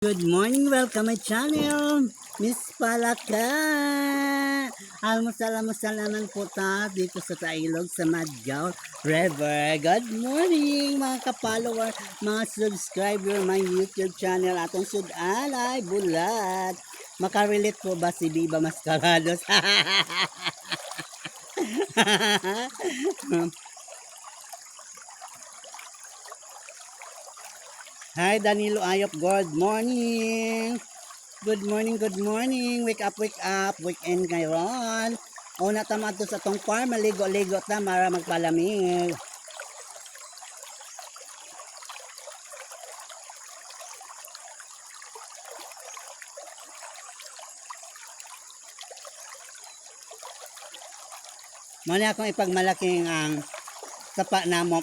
Good morning, welcome my channel, Miss Palaka. Almusal naman po ta dito sa Tailog sa Madgaw River. Good morning mga ka-follower, mga subscriber, my YouTube channel, atong sud-alay, bulat. Makarelate po ba si Viva Mascarados? Hi Danilo Ayop, good morning. Good morning, good morning. Wake up, wake up. Weekend ngayon. Una tama to sa tong farm, maligo-ligo ta para magpalamig. Mali akong ipagmalaking ang sapa namo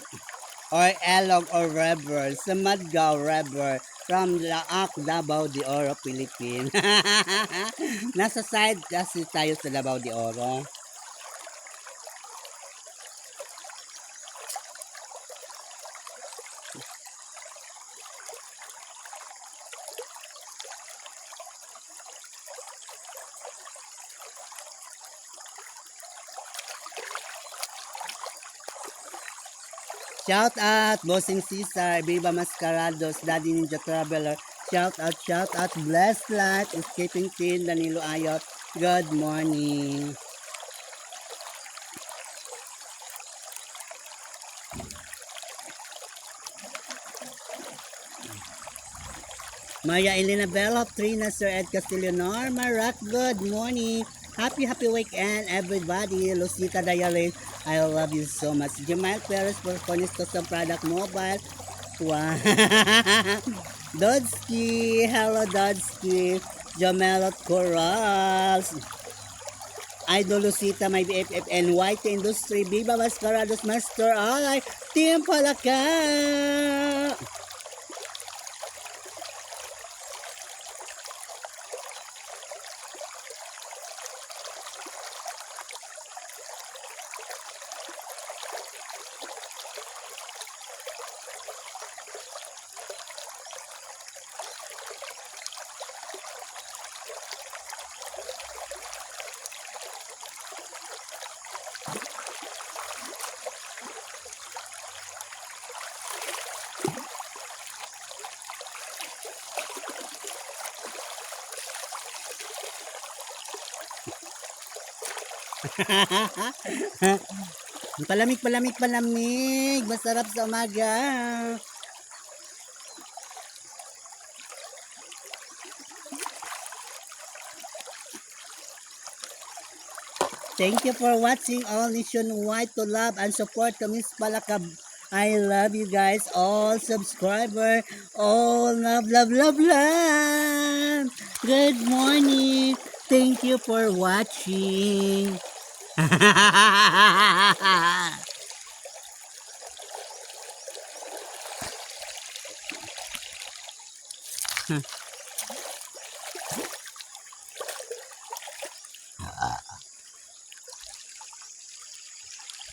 or Elog or River sa Madgaw River from Laak, Davao de Oro, Philippines. Nasa side kasi tayo sa Davao de Oro. Shout out, Bossing Cesar, Viva Mascarados, Daddy Ninja Traveler. Shout out, Blessed Life, Escaping Teen, Danilo Ayot. Good morning. Maria Elena Bella, Trina, Sir Ed Castillo, Norma Rock, good morning. Happy weekend, everybody. Lucita Dialect, I love you so much. Jamal Perez for Cornisto sa Product Mobile. Wow. Dodski, hello Dodski. Jamelot Corals. Idol Lucita, my BFF and White Industry. Viva Mascarados, Master Alay. Team Palaka. Palamig. Masarap sa umaga. Thank you for watching all nationwide to love and support to Miss Palakab. I love you guys, all subscriber, all love. Good morning. Thank you for watching.